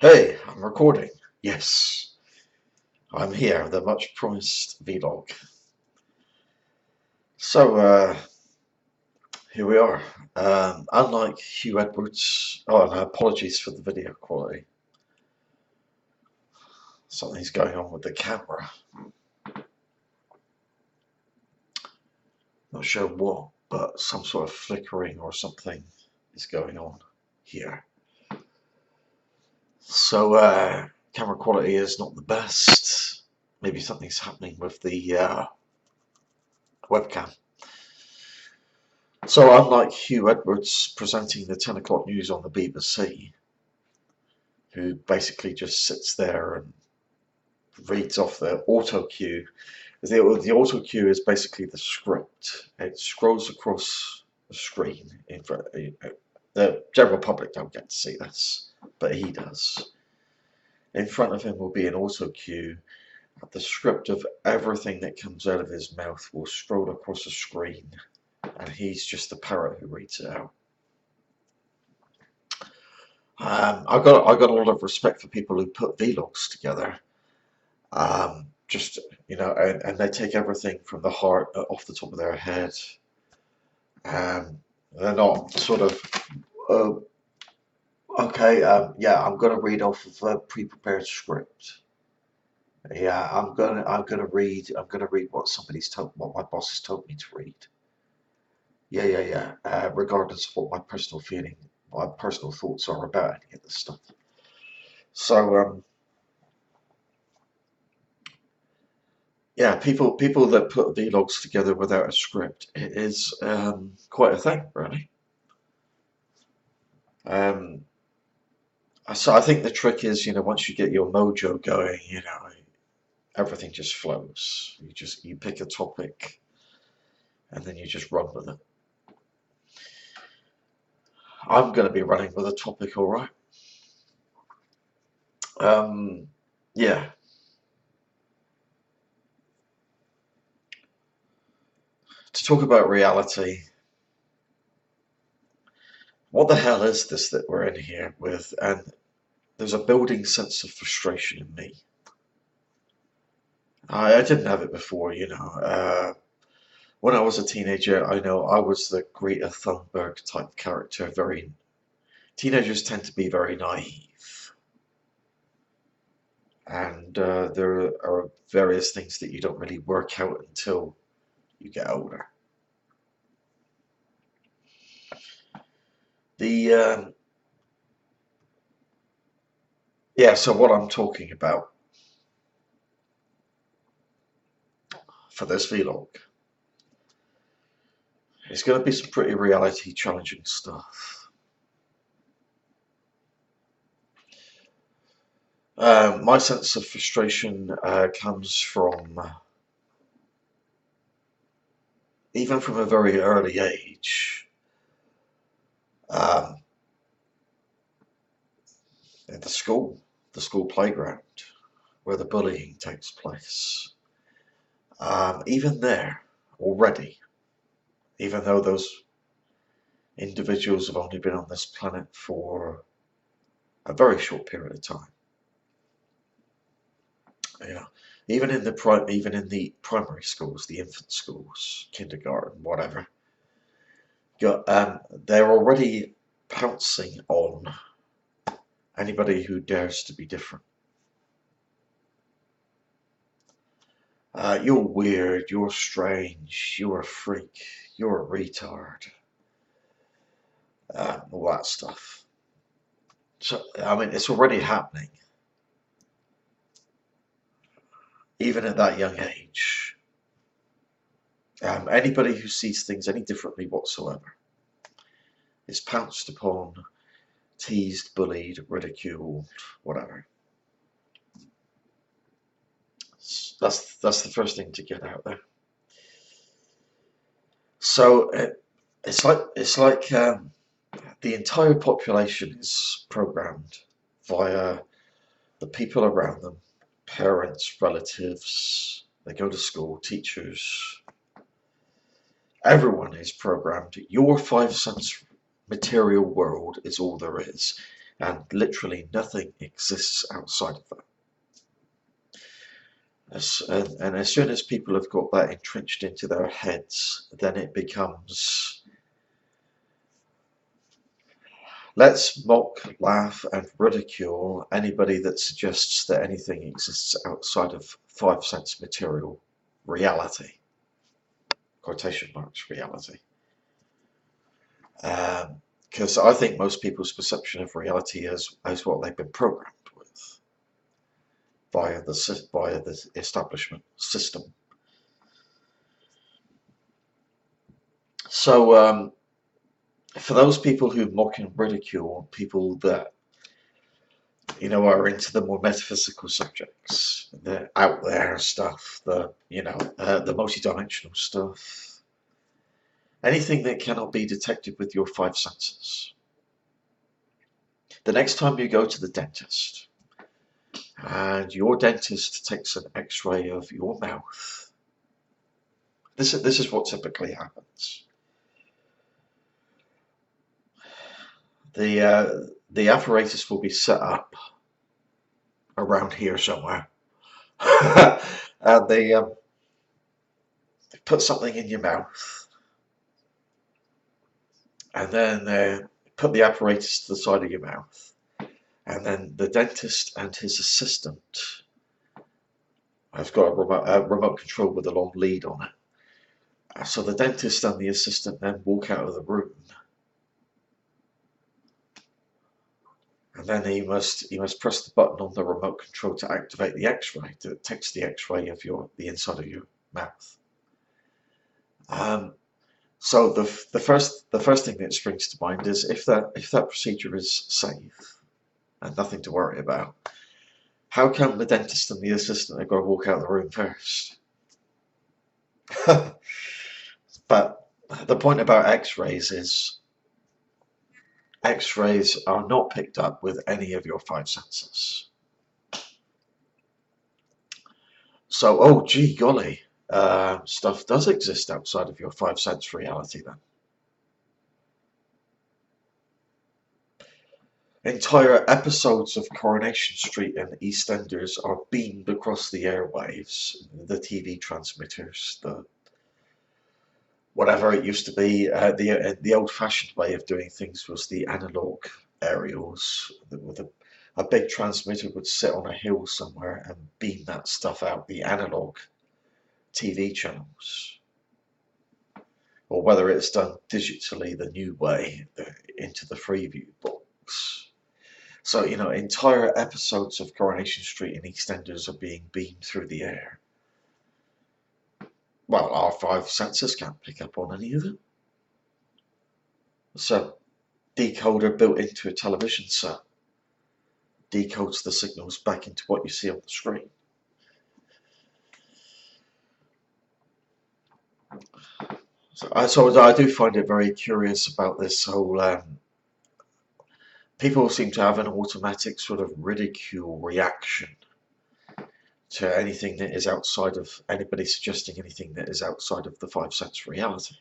Hey, I'm recording. Yes, I'm here, the much promised vlog. So, here we are. Unlike Hugh Edwards, oh, no, apologies for the video quality. Something's going on with the camera. Not sure what, but some sort of flickering or something is going on here. So, camera quality is not the best. Maybe something's happening with the webcam. So unlike Hugh Edwards presenting the 10 o'clock news on the BBC, who basically just sits there and reads off the auto cue, the auto cue is basically the script. It scrolls across the screen. In front, the general public don't get to see this, but he does. In front of him will be an auto cue. The script of everything that comes out of his mouth will scroll across the screen, and he's just the parrot who reads it out. I got a lot of respect for people who put vlogs together. Just and they take everything from the heart, off the top of their head. They're not sort of okay. Yeah, I'm gonna read off of a pre-prepared script. Yeah, I'm gonna read what my boss has told me to read. Yeah. Regardless of what my personal thoughts are about any of this stuff. So yeah, people that put vlogs together without a script, it is quite a thing, really. So I think the trick is, once you get your mojo going, everything just flows. You pick a topic, and then you just run with it. I'm going to be running with a topic, all right. Yeah. To talk about reality. What the hell is this that we're in here with? And there's a building sense of frustration in me. I didn't have it before, when I was a teenager, I know I was the Greta Thunberg type character. Teenagers tend to be very naive, and there are various things that you don't really work out until you get older. Yeah, so what I'm talking about for this vlog, it's going to be some pretty reality challenging stuff. My sense of frustration comes from, even from a very early age, at the school playground, where the bullying takes place. Even there, already, even though those individuals have only been on this planet for a very short period of time. Even in the primary schools, the infant schools, kindergarten, whatever, they're already pouncing on anybody who dares to be different. You're weird, you're strange, you're a freak, you're a retard, all that stuff. So, I mean, it's already happening, even at that young age. Anybody who sees things any differently whatsoever is pounced upon, teased, bullied, ridiculed, whatever. That's the first thing to get out there. So it's like the entire population is programmed via the people around them, parents, relatives, they go to school, teachers. Everyone is programmed. Your 5 sense material world is all there is. and literally nothing exists outside of that. And as soon as people have got that entrenched into their heads, then it becomes, let's mock, laugh, and ridicule anybody that suggests that anything exists outside of 5 sense material reality, quotation marks, reality. Because I think most people's perception of reality is what they've been programmed with via the establishment system. So for those people who mock and ridicule people that are into the more metaphysical subjects, the out there stuff, the multidimensional stuff, anything that cannot be detected with your 5 senses. The next time you go to the dentist and your dentist takes an x-ray of your mouth, this is what typically happens. The apparatus will be set up around here somewhere, and they put something in your mouth, and then they put the apparatus to the side of your mouth, and then the dentist and his assistant have got a remote control with a long lead on it. So the dentist and the assistant then walk out of the room, and then he must press the button on the remote control to activate the X-ray, that takes the X-ray of the inside of your mouth. So the first thing that springs to mind is, if that procedure is safe and nothing to worry about, how come the dentist and the assistant have got to walk out of the room first? But the point about X-rays is, X-rays are not picked up with any of your 5 senses. So, oh gee golly, stuff does exist outside of your 5 sense reality then. Entire episodes of Coronation Street and EastEnders are beamed across the airwaves, the TV transmitters, the whatever it used to be. The old-fashioned way of doing things was the analog aerials, with a big transmitter would sit on a hill somewhere and beam that stuff out, the analog TV channels. Or whether it's done digitally the new way, into the Freeview box. So, entire episodes of Coronation Street and EastEnders are being beamed through the air. Well, our 5 senses can't pick up on any of it. So, decoder built into a television set decodes the signals back into what you see on the screen. So I do find it very curious about this whole people seem to have an automatic sort of ridicule reaction to anything that is outside of, anybody suggesting anything that is outside of the 5 sense reality.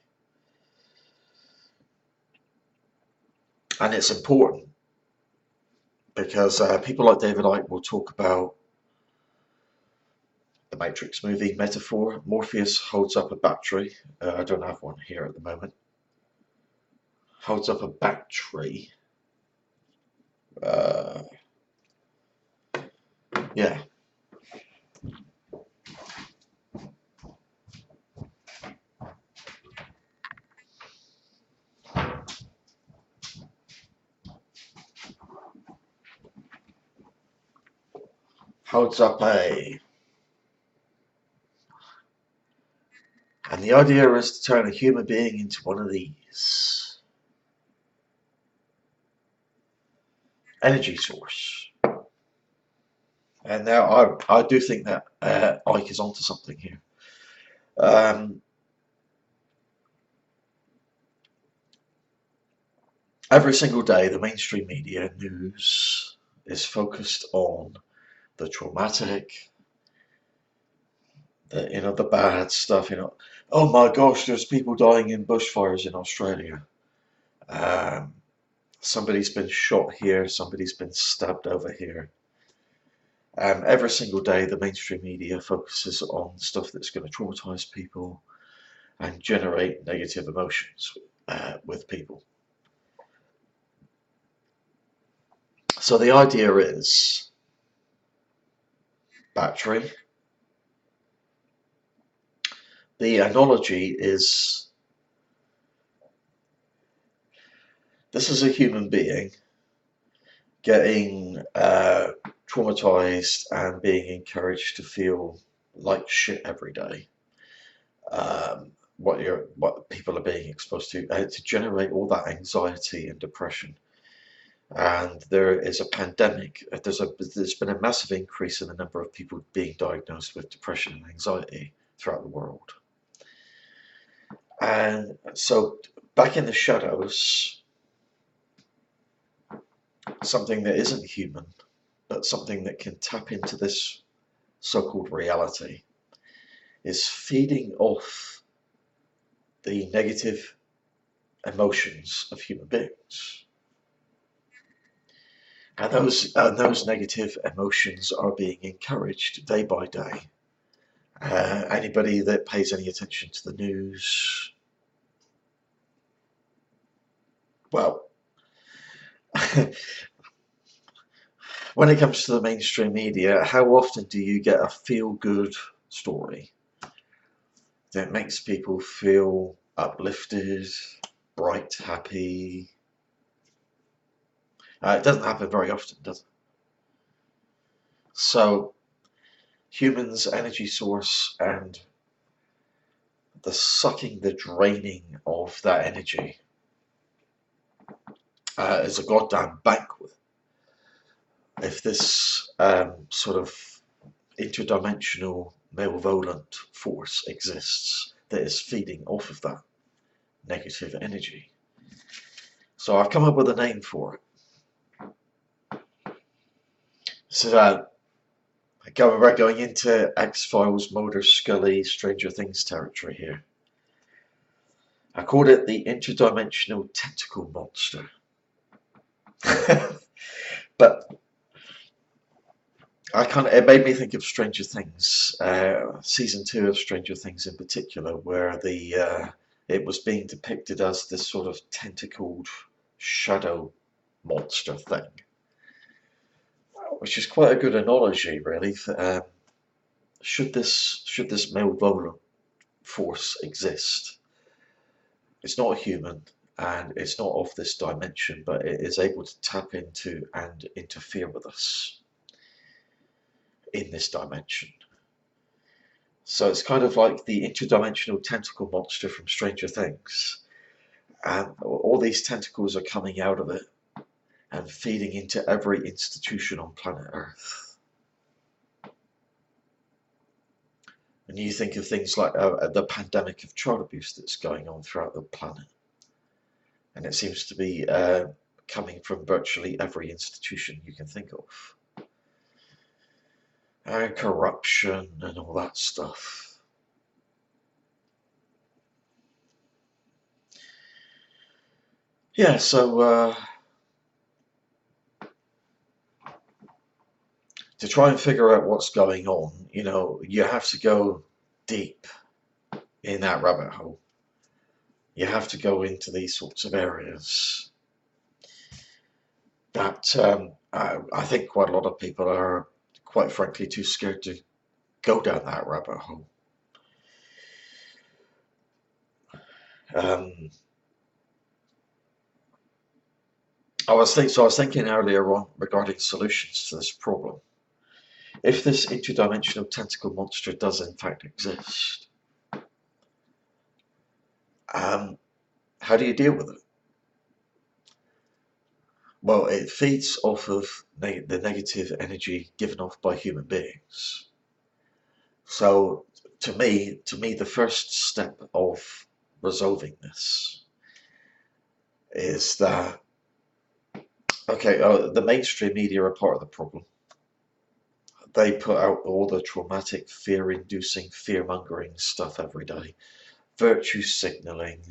And it's important, because people like David Icke will talk about the Matrix movie metaphor. Morpheus holds up a battery. I don't have one here at the moment. Holds up a battery. Yeah. Holds up a... And the idea is to turn a human being into one of these. Energy source. And now I do think that Icke is onto something here. Every single day, the mainstream media news is focused on the traumatic, the bad stuff. Oh my gosh, there's people dying in bushfires in Australia. somebody's been shot here, somebody's been stabbed over here. Every single day, the mainstream media focuses on stuff that's going to traumatize people and generate negative emotions with people. So the idea is battery. The analogy is this is a human being getting traumatized and being encouraged to feel like shit every day. What people are being exposed to generate all that anxiety and depression. And there is a pandemic. There's been a massive increase in the number of people being diagnosed with depression and anxiety throughout the world. And so back in the shadows, something that isn't human, but something that can tap into this so-called reality, is feeding off the negative emotions of human beings. And those negative emotions are being encouraged day by day. Anybody that pays any attention to the news, well, when it comes to the mainstream media, how often do you get a feel-good story that makes people feel uplifted, bright, happy? It doesn't happen very often, does it? So humans' energy source and the sucking, the draining of that energy is a goddamn banquet. If this sort of interdimensional malevolent force exists that is feeding off of that negative energy. So I've come up with a name for it. So we're going into X-Files, Mulder, Scully, Stranger Things territory here. I called it the Interdimensional Tentacle Monster. But it made me think of Stranger Things, season 2 of Stranger Things in particular, where it was being depicted as this sort of tentacled shadow monster thing, which is quite a good analogy, really. Should this malevolent force exist, it's not human and it's not of this dimension, but it is able to tap into and interfere with us in this dimension. So it's kind of like the interdimensional tentacle monster from Stranger Things, and all these tentacles are coming out of it and feeding into every institution on planet Earth. And you think of things like the pandemic of child abuse that's going on throughout the planet, and it seems to be coming from virtually every institution you can think of. And corruption and all that stuff. Yeah, so to try and figure out what's going on, you have to go deep in that rabbit hole. You have to go into these sorts of areas that I think quite a lot of people are, quite frankly, too scared to go down that rabbit hole. I was thinking earlier on regarding solutions to this problem. If this interdimensional tentacle monster does in fact exist, how do you deal with it? Well, it feeds off of the negative energy given off by human beings. So to me, the first step of resolving this is that, okay, the mainstream media are part of the problem. They put out all the traumatic, fear-inducing, fear-mongering stuff every day. Virtue signaling.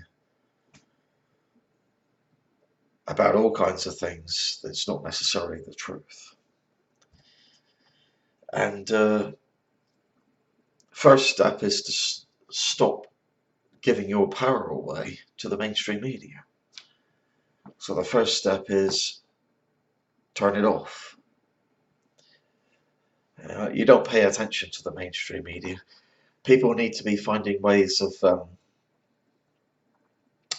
about all kinds of things that's not necessarily the truth. And first step is to stop giving your power away to the mainstream media. So the first step is turn it off. You don't pay attention to the mainstream media. People need to be finding ways of,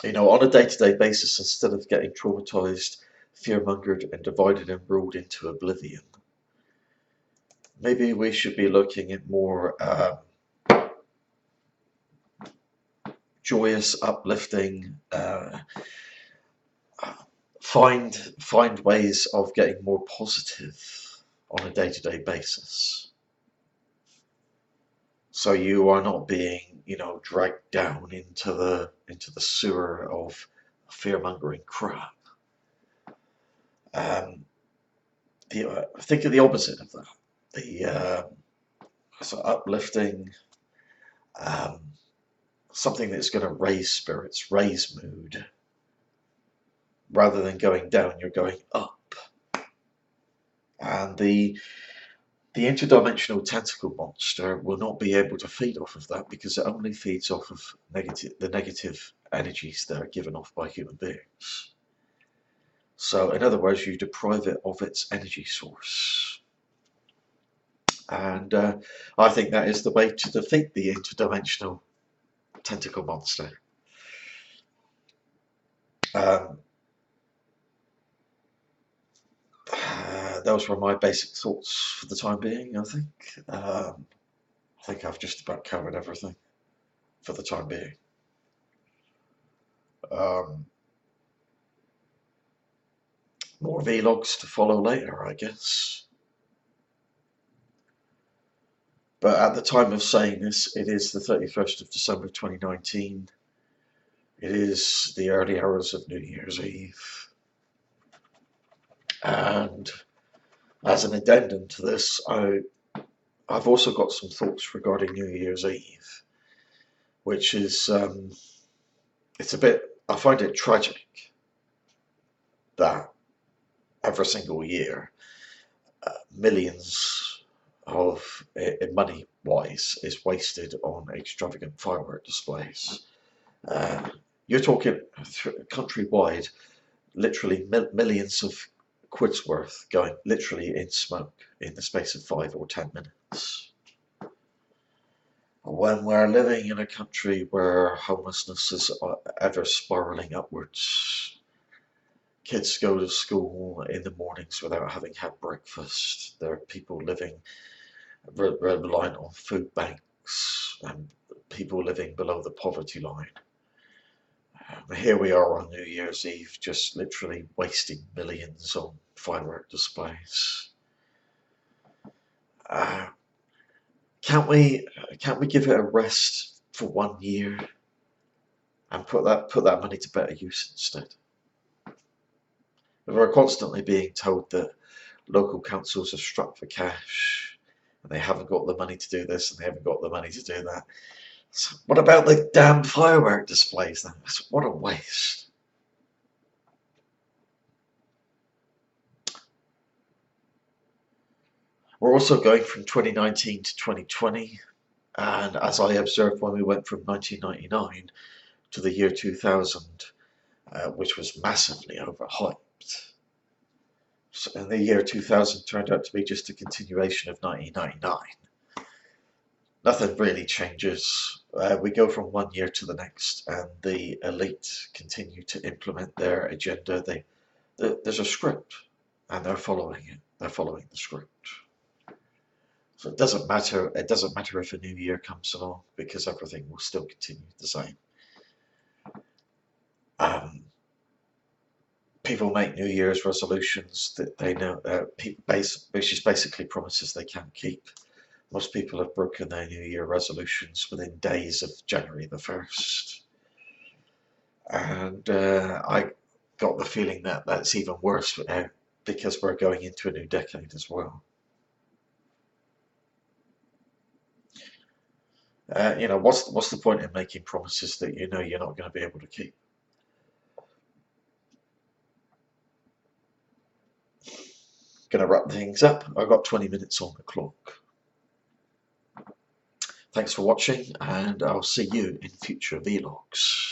on a day-to-day basis, instead of getting traumatized, fear-mongered, and divided and ruled into oblivion. Maybe we should be looking at more joyous, uplifting, find ways of getting more positive on a day-to-day basis. So you are not being, dragged down into the sewer of fear-mongering crap. Think of the opposite of that. The uplifting, something that's going to raise spirits, raise mood. Rather than going down, you're going up. And the interdimensional tentacle monster will not be able to feed off of that, because it only feeds off of the negative energies that are given off by human beings. So in other words, you deprive it of its energy source. And I think that is the way to defeat the interdimensional tentacle monster. Those were my basic thoughts for the time being, I think. I think I've just about covered everything for the time being. More vlogs to follow later, I guess. But at the time of saying this, it is the 31st of December 2019. It is the early hours of New Year's Eve. And as an addendum to this, I've also got some thoughts regarding New Year's Eve, which is, it's a bit, I find it tragic that every single year, millions of, money wise, is wasted on extravagant firework displays. You're talking countrywide, literally millions of quid's worth going literally in smoke in the space of 5 or 10 minutes. When we're living in a country where homelessness is ever spiraling upwards, kids go to school in the mornings without having had breakfast. There are people living reliant on food banks, and people living below the poverty line. Here we are on New Year's Eve, just literally wasting millions on firework displays. Can't we give it a rest for 1 year and put that money to better use instead? We're constantly being told that local councils are strapped for cash and they haven't got the money to do this and they haven't got the money to do that. So what about the damn firework displays then? What a waste. We're also going from 2019 to 2020, and as I observed when we went from 1999 to the year 2000, which was massively overhyped. So, and the year 2000 turned out to be just a continuation of 1999. Nothing really changes. We go from 1 year to the next, and the elite continue to implement their agenda. There's a script, and they're following it. They're following the script. So it doesn't matter. It doesn't matter if a new year comes along, because everything will still continue the same. People make New Year's resolutions that they know, which is basically promises they can't keep. Most people have broken their New Year resolutions within days of January the 1st. And I got the feeling that that's even worse now, because we're going into a new decade as well. What's the point in making promises that you know you're not going to be able to keep? going to wrap things up. I've got 20 minutes on the clock. Thanks for watching, and I'll see you in future vlogs.